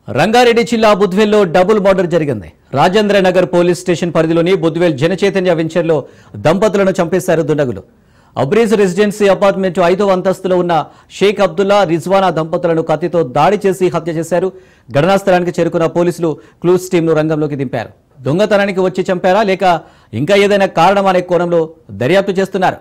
రంగారెడ్డి జిల్లా బుద్వేల్లో double murder జరిగింది. Rajendra Nagar police station పరిధిలోని బుద్వేల్ జనచైతన్య వెంచర్లో దంపతులను చంపేశారు దుండగులు. అబ్రీజ్ రెసిడెన్సీ అపార్ట్మెంట్ 5వ అంతస్తులో ఉన్న షేక్ అబ్దుల్లా, రిజ్వానా దంపతులను కత్తితో దాడి చేసి హత్య చేశారు. ఘటనా స్థలానికి చేరుకున్న పోలీసులు క్లూస్ టీంను రంగంలోకి దింపారు. దొంగతనానికి వచ్చి చంపారా లేక ఇంకా ఏదైనా కారణం అనే కోణంలో దర్యాప్తు చేస్తున్నారు.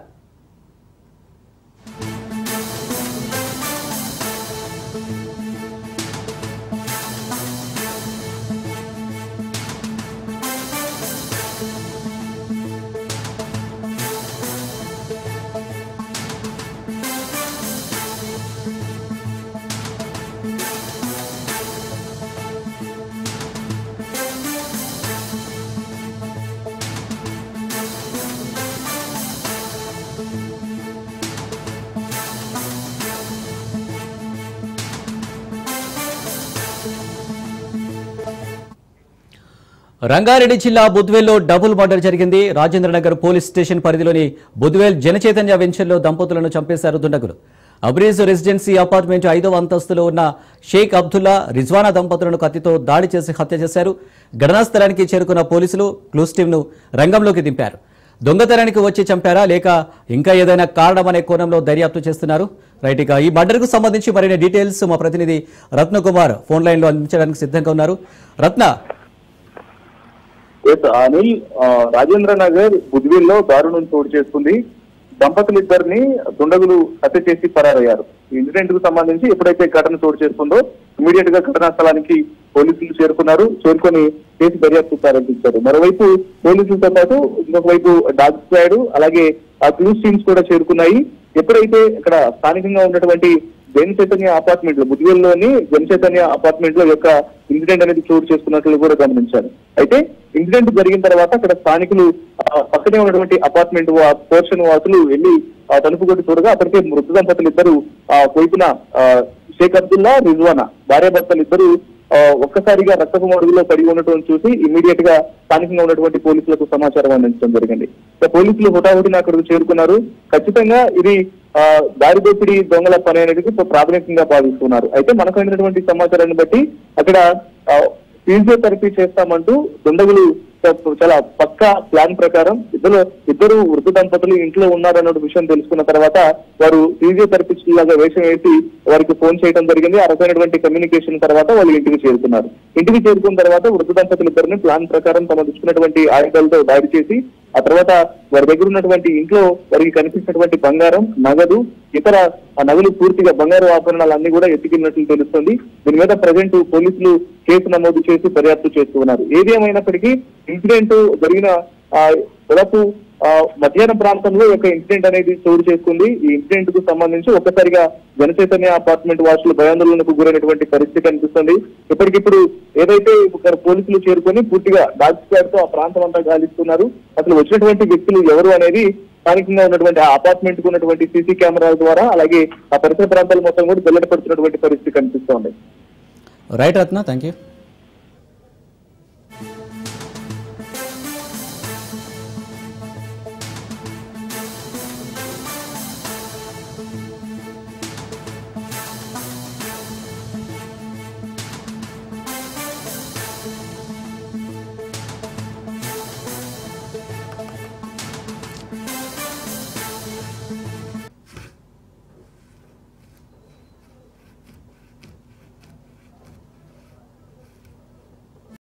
రంగారెడ్డి జిల్లా బుద్వేల్లో డబుల్ మర్డర్ జరిగింది. రాజేంద్రనగర్ పోలీస్ స్టేషన్ పరిధిలోని బుద్వేల్ జనచైతన్య వెంచర్లో దంపతులను చంపేశారు దుండగులు. అబ్రీజ్ రెసిడెన్సీ అపార్ట్మెంట్ 5వ అంతస్తులో ఉన్న షేక్ అబ్దుల్లా, రిజ్వానా దంపతులను కత్తితో దాడి చేసి హత్య చేశారు. ఘటనా స్థలానికి చేరుకున్న పోలీసులు క్లూస్ టీంను రంగంలోకి దింపారు. దొంగతనానికి వచ్చి చంపారా లేక ఇంకా ఏదైనా కారణం అనే కోణంలో దర్యాప్తు చేస్తున్నారు. రైట్, ఇక ఈ మర్డర్కు సంబంధించి మరిన్ని డీటెయిల్స్ మా ప్రతినిధి రత్నకుమార్ ఫోన్ లైన్లో అందించడానికి సిద్ధంగా ఉన్నారు. రత్న, అనిల్, రాజేంద్ర నగర్ బుద్వేల్లో దారుణం చోటు చేసుకుంది. దంపతులిద్దరిని దుండగులు హత్య చేసి పరారయ్యారు. ఈ ఇన్సిడెంట్ కు సంబంధించి ఎప్పుడైతే ఘటన చోటు చేసుకుందో ఇమీడియట్ గా ఘటనా స్థలానికి పోలీసులు చేరుకొని కేసు దర్యాప్తు ప్రారంభించారు. మరోవైపు పోలీసులతో పాటు ఇంకొక వైపు డాగ్ స్క్వాడ్ అలాగే ఆ క్లూస్ టీమ్స్ కూడా చేరుకున్నాయి. ఎప్పుడైతే ఇక్కడ స్థానికంగా ఉన్నటువంటి జనచైతన్య అపార్ట్మెంట్ లో, బుద్వేల్లోని జనచైతన్య అపార్ట్మెంట్ లో యొక్క ఇన్సిడెంట్ అనేది చోటు చేసుకున్నట్లు కూడా గమనించారు. అయితే ఇన్సిడెంట్ జరిగిన తర్వాత అక్కడ స్థానికులు పక్కనే ఉన్నటువంటి అపార్ట్మెంట్ పోర్షన్ వాసులు వెళ్లి తలుపు కొట్టి చూడగా అప్పటికే మృత దంపతులు ఇద్దరు వైపున షేక్ అబ్దుల్లా, రిజ్వానా భార్యాభర్తలు ఇద్దరు ఒక్కసారిగా రక్తపు మడుగులో పడి ఉండటం చూసి ఇమీడియట్ గా స్థానికంగా ఉన్నటువంటి పోలీసులకు సమాచారం అందించడం జరిగింది. పోలీసులు హుటాహుటిన అక్కడికి చేరుకున్నారు. ఖచ్చితంగా ఇది దారి దోపిడీ దొంగల పని అనేది ప్రాథమికంగా భావిస్తున్నారు. అయితే మనకు అయినటువంటి సమాచారాన్ని బట్టి అక్కడ ఫిజియోథెరపీ చేస్తామంటూ దుండగులు చాలా పక్కా ప్లాన్ ప్రకారం ఇద్దరు వృద్ధ దంపతులు ఇంట్లో ఉన్నారన్న విషయం తెలుసుకున్న తర్వాత వారు ఫిజియోథెరపిస్ట్ లాగా వేషం వేసి వారికి ఫోన్ చేయడం జరిగింది. ఆ రకమైనటువంటి కమ్యూనికేషన్ తర్వాత వాళ్ళు ఇంటికి చేరుకున్నారు. ఇంటికి చేరుకున్న తర్వాత వృద్ధ దంపతులు ఇద్దరిని ప్లాన్ ప్రకారం తమ తీసుకున్నటువంటి ఆయుధాలతో దాడి చేసి ఆ తర్వాత వారి దగ్గర ఉన్నటువంటి ఇంట్లో వారికి కనిపించినటువంటి బంగారం, నగదు, ఇతర నగలు పూర్తిగా బంగారు ఆభరణాలు అన్ని కూడా ఎత్తుకెళ్ళినట్లు తెలుస్తుంది. దీని మీద ప్రజెంట్ పోలీసులు కేసు నమోదు చేసి దర్యాప్తు చేస్తూ ఉన్నారు. ఏది ఏమైనప్పటికీ ఇన్సిడెంట్ జరిగిన దాదాపు మధ్యాహ్నం ప్రాంతంలో ఒక ఇన్సిడెంట్ అనేది చోటు చేసుకుంది. ఈ ఇన్సిడెంట్ కు సంబంధించి ఒక్కసారిగా జనచైతన్య అపార్ట్మెంట్ వాసులు భయాందోళనకు గురైనటువంటి పరిస్థితి కనిపిస్తుంది. ఇప్పటికిప్పుడు ఏదైతే పోలీసులు చేరుకొని పూర్తిగా డాగ్ స్క్వాడ్ తో ఆ ప్రాంతం అంతా గాలిస్తున్నారు. అసలు వచ్చినటువంటి వ్యక్తులు ఎవరు అనేది స్థానికంగా ఉన్నటువంటి ఆ అపార్ట్మెంట్ కు ఉన్నటువంటి సీసీ కెమెరాల ద్వారా అలాగే ఆ పరిసర ప్రాంతాలు మొత్తం కూడా వెల్లడిపడుతున్నటువంటి పరిస్థితి కనిపిస్తోంది. Right Ratna, thank you.